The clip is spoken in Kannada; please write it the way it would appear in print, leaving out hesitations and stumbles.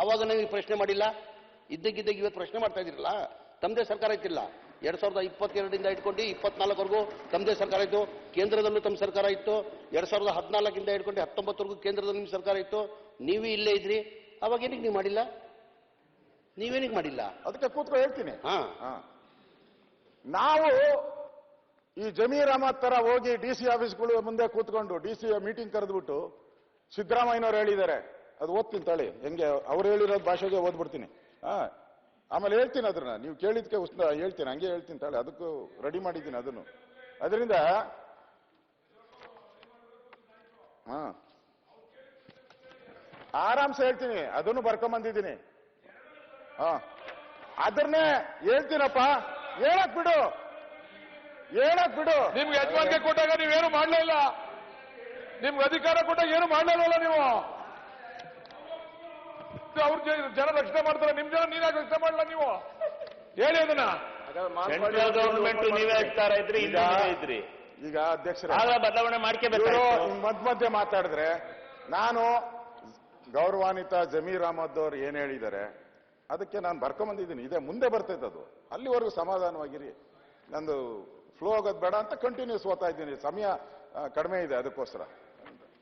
ಆವಾಗ ನೀವು ಪ್ರಶ್ನೆ ಮಾಡಿಲ್ಲ, ಇದ್ದಕ್ಕಿದ್ದಾಗ ಇವತ್ತು ಪ್ರಶ್ನೆ ಮಾಡ್ತಾ ಇದ್ದೀರಲ್ಲ. ತಮ್ಮದೇ ಸರ್ಕಾರ ಇತ್ತಿಲ್ಲ. 2022 ಇಟ್ಕೊಂಡು 24ವರೆಗೂ ತಮ್ಮದೇ ಸರ್ಕಾರ ಇತ್ತು. ಕೇಂದ್ರದಲ್ಲೂ ತಮ್ಮ ಸರ್ಕಾರ ಇತ್ತು. 2014 ಇಟ್ಕೊಂಡು 19ವರೆಗೂ ಕೇಂದ್ರದಲ್ಲಿ ನಿಮ್ಮ ಸರ್ಕಾರ ಇತ್ತು. ನೀವೇ ಇಲ್ಲೇ ಇದ್ರಿ. ಅವಾಗ ಏನಕ್ಕೆ ನೀವು ಮಾಡಿಲ್ಲ? ನೀವೇನಕ್ಕೆ ಮಾಡಿಲ್ಲ? ಅದಕ್ಕೆ ಕೂತ್ಕೊ ಹೇಳ್ತೀನಿ. ನಾವು ಈ ಜಮೀರ್ ಅಹಮದ್ ತರ ಹೋಗಿ DC ಆಫೀಸ್ಗಳು ಮುಂದೆ ಕೂತ್ಕೊಂಡು DC ಮೀಟಿಂಗ್ ಕರೆದ್ಬಿಟ್ಟು ಸಿದ್ದರಾಮಯ್ಯನವ್ರು ಹೇಳಿದ್ದಾರೆ, ಅದು ಓದ್ತೀನಿ ತಾಳಿ, ಹೆಂಗೆ ಅವ್ರು ಹೇಳಿರೋದು ಭಾಷೆಗೆ ಓದ್ಬಿಡ್ತೀನಿ. ಆಮೇಲೆ ಹೇಳ್ತೀನಿ ಅದನ್ನ, ನೀವು ಕೇಳಿದ್ಕೆ ಹೇಳ್ತೀನಿ, ಹಂಗೆ ಹೇಳ್ತೀನಿ ತಾಳಿ, ಅದಕ್ಕೂ ರೆಡಿ ಮಾಡಿದ್ದೀನಿ ಅದನ್ನು. ಅದರಿಂದ ಆರಾಮ್ಸೆ ಹೇಳ್ತೀನಿ, ಅದನ್ನು ಬರ್ಕೊಂಬಂದಿದ್ದೀನಿ. ಅದನ್ನೇ ಹೇಳ್ತೀನಪ್ಪ, ಹೇಳಕ್ ಬಿಡು. ನಿಮ್ಗೆ ಯಜಮಾನಿಕೆ ಕೊಟ್ಟಾಗ ನೀವೇನು ಮಾಡಲೇ ಇಲ್ಲ. ನಿಮ್ಗೆ ಅಧಿಕಾರ ಕೊಟ್ಟಾಗ ಏನು ಮಾಡಲಿಲ್ಲ ನೀವು. ಅವ್ರ ಜನ ರಕ್ಷಣೆ ಮಾಡ್ತಾರೆ, ನಿಮ್ ಜನ ನೀನಾಗ ರಕ್ಷಣೆ ಮಾಡಲ್ಲ. ನೀವು ಹೇಳಿ ಅದನ್ನ. ಸೆಂಟ್ರಲ್ ಗವರ್ಮೆಂಟ್ ನೀವೇ ಅಧಿಕಾರ ಇದ್ರಿ, ಇದ್ರಿ. ಈಗ ಅಧ್ಯಕ್ಷರ ಬದಲಾವಣೆ ಮಾಡ್ಕೋಬೇಕು. ಮಧ್ಯೆ ಮಾತಾಡಿದ್ರೆ ನಾನು ಗೌರವಾನ್ವಿತ ಜಮೀರ್ ಅಹಮದ್ ಅವ್ರು ಏನ್ ಹೇಳಿದ್ದಾರೆ ಅದಕ್ಕೆ ನಾನು ಬರ್ಕೊಂಬಂದಿದ್ದೀನಿ. ಇದೆ ಮುಂದೆ ಬರ್ತೈತೆ ಅದು. ಅಲ್ಲಿವರೆಗೂ ಸಮಾಧಾನವಾಗಿರಿ. ನಂದು ಫ್ಲೋ ಆಗೋದು ಬೇಡ ಅಂತ ಕಂಟಿನ್ಯೂಸ್ ಓದ್ತಾ ಇದ್ದೀನಿ. ಸಮಯ ಕಡಿಮೆ ಇದೆ ಅದಕ್ಕೋಸ್ಕರ.